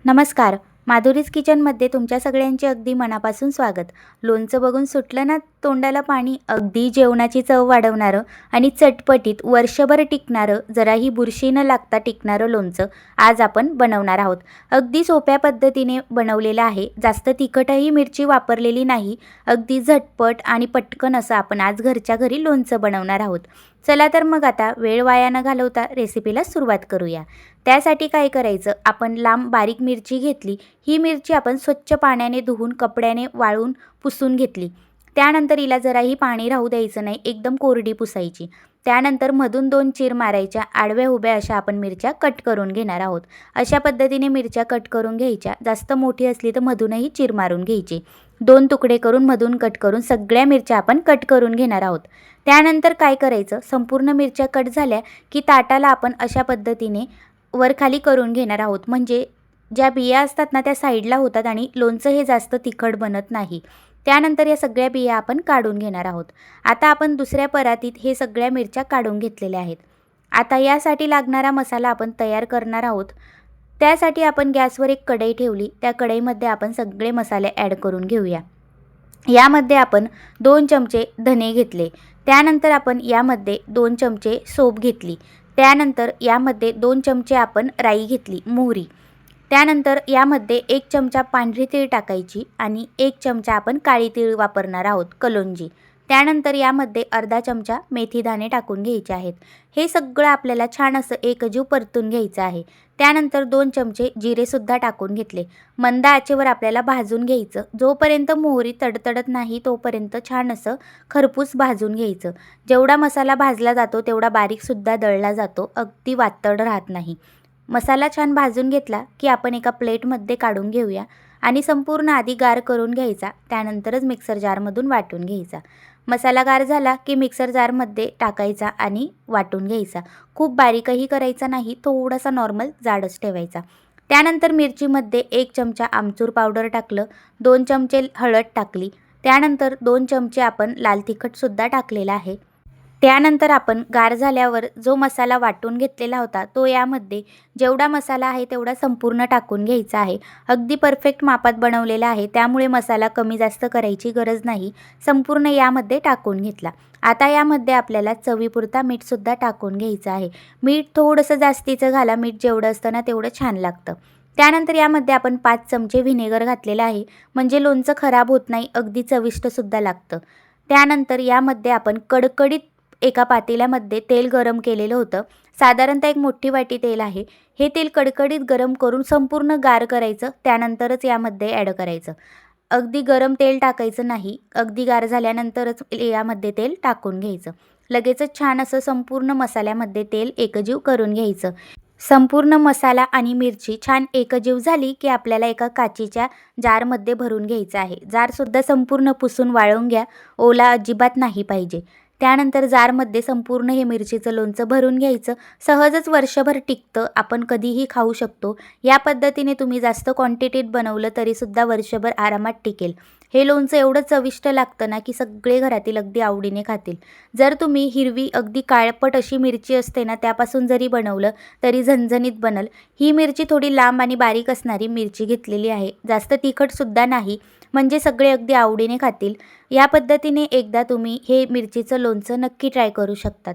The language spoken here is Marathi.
नमस्कार. माधुरीज किचनमध्ये तुमच्या सगळ्यांचे अगदी मनापासून स्वागत. लोणचं बघून सुटलं ना तोंडाला पाणी. अगदी जेवणाची चव वाढवणारं आणि चटपटीत वर्षभर टिकणारं, जराही बुरशी न लागता टिकणारं लोणचं आज आपण बनवणार आहोत. अगदी सोप्या पद्धतीने बनवलेलं आहे. जास्त तिखटही मिरची वापरलेली नाही. अगदी झटपट आणि पटकन असं आपण आज घरच्या घरी लोणचं बनवणार आहोत. चला तर मग आता वेळ वाया न घालवता रेसिपीला सुरुवात करूया. त्यासाठी काय करायचं, आपण लांब बारीक मिरची घेतली. ही मिरची आपण स्वच्छ पाण्याने धुवून कपड्याने वाळून पुसून घेतली. त्यानंतर हिला जराही पाणी राहू द्यायचं नाही, एकदम कोरडी पुसायची. त्यानंतर मधून 2 चीर मारायच्या. आडव्या उभ्या अशा आपण मिरच्या कट करून घेणार आहोत. अशा पद्धतीने मिरच्या कट करून घ्यायच्या. जास्त मोठी असली तर मधूनही चीर मारून घ्यायची. 2 तुकडे करून मधून कट करून सगळ्या मिरच्या आपण कट करून घेणार आहोत. त्यानंतर काय करायचं, संपूर्ण मिरच्या कट झाल्या की ताटाला आपण अशा पद्धतीने वरखाली करून घेणार आहोत. म्हणजे ज्या बिया असतात ना त्या साईडला होतात आणि लोणचं हे जास्त तिखट बनत नाही. त्यानंतर या सगळ्या बिया आपण काढून घेणार आहोत. आता आपण दुसऱ्या परातीत हे सगळ्या मिरच्या काढून घेतलेल्या आहेत. आता यासाठी लागणारा मसाला आपण तयार करणार आहोत. त्यासाठी आपण गॅसवर एक कढई ठेवली. त्या कढईमध्ये आपण सगळे मसाले ॲड करून घेऊया. यामध्ये आपण 2 चमचे धने घेतले. त्यानंतर आपण यामध्ये 2 चमचे सोप घेतली. त्यानंतर यामध्ये 2 चमचे आपण राई घेतली, मोहरी. त्यानंतर यामध्ये 1 चमचा पांढरी तीळ टाकायची आणि 1 चमचा आपण काळी तीळ वापरणार आहोत, कलोंजी. त्यानंतर यामध्ये अर्धा चमचा मेथीदाणे टाकून घ्यायचे आहेत. हे सगळं आपल्याला छान असं एकजीव परतून घ्यायचं आहे. त्यानंतर 2 चमचे जिरेसुद्धा टाकून घेतले. मंद आचेवर आपल्याला भाजून घ्यायचं. जोपर्यंत मोहरी तडतडत नाही तोपर्यंत छान असं खरपूस भाजून घ्यायचं. जेवढा मसाला भाजला जातो तेवढा बारीकसुद्धा दळला जातो, अगदी वातड राहत नाही. मसाला छान भाजून घेतला की आपण एका प्लेटमध्ये काढून घेऊया आणि संपूर्ण आधी गार करून घ्यायचा. त्यानंतरच मिक्सर जारमधून वाटून घ्यायचा. मसाला गार झाला की मिक्सर जारमध्ये टाकायचा आणि वाटून घ्यायचा. खूप बारीकही करायचा नाही, थोडासा नॉर्मल जाडच ठेवायचा. त्यानंतर मिरचीमध्ये 1 चमचा आमचूर पावडर टाकलं, 2 चमचे हळद टाकली. त्यानंतर 2 चमचे आपण लाल तिखटसुद्धा टाकलेला आहे. त्यानंतर आपण गार झाल्यावर जो मसाला वाटून घेतलेला होता तो यामध्ये जेवढा मसाला आहे तेवढा संपूर्ण टाकून घ्यायचा आहे. अगदी परफेक्ट मापात बनवलेला आहे, त्यामुळे मसाला कमी जास्त करायची गरज नाही. संपूर्ण यामध्ये टाकून घेतला. आता यामध्ये आपल्याला चवीपुरता मीठसुद्धा टाकून घ्यायचं आहे. मीठ थोडंसं जास्तीचं घाला, मीठ जेवढं असतं ना तेवढं छान लागतं. त्यानंतर यामध्ये आपण 5 चमचे व्हिनेगर घातलेलं आहे, म्हणजे लोणचं खराब होत नाही, अगदी चविष्टसुद्धा लागतं. त्यानंतर यामध्ये आपण कडकडीत एका पातेल्यामध्ये तेल गरम केलेलं होतं. साधारणतः 1 मोठी वाटी तेल आहे. हे तेल कडकडीत गरम करून संपूर्ण गार करायचं. त्यानंतरच यामध्ये ॲड करायचं. अगदी गरम तेल टाकायचं नाही. अगदी गार झाल्यानंतरच यामध्ये तेल टाकून घ्यायचं. लगेचच छान असं संपूर्ण मसाल्यामध्ये तेल एकजीव करून घ्यायचं. संपूर्ण मसाला आणि मिरची छान एकजीव झाली की आपल्याला एका काचेच्या जारमध्ये भरून घ्यायचं आहे. जारसुद्धा संपूर्ण पुसून वाळवून घ्या, ओला अजिबात नाही पाहिजे. त्यानंतर जारमध्ये संपूर्ण हे मिरचीचं लोणचं भरून घ्यायचं. सहजच वर्षभर टिकतं, आपण कधीही खाऊ शकतो. या पद्धतीने तुम्ही जास्त क्वांटिटीत बनवलं तरीसुद्धा वर्षभर आरामात टिकेल. हे लोणचं एवढं चविष्ट लागतं ना की सगळे घरातील अगदी आवडीने खातील. जर तुम्ही हिरवी अगदी काळपट अशी मिरची असते ना त्यापासून जरी बनवलं तरी झणझणीत बनल. ही मिरची थोडी लांब आणि बारीक असणारी मिरची घेतलेली आहे. जास्त तिखटसुद्धा नाही, म्हणजे सगळे अगदी आवडीने खातील. या पद्धतीने एकदा तुम्ही हे मिरचीचं लोणचं नक्की ट्राय करू शकतात.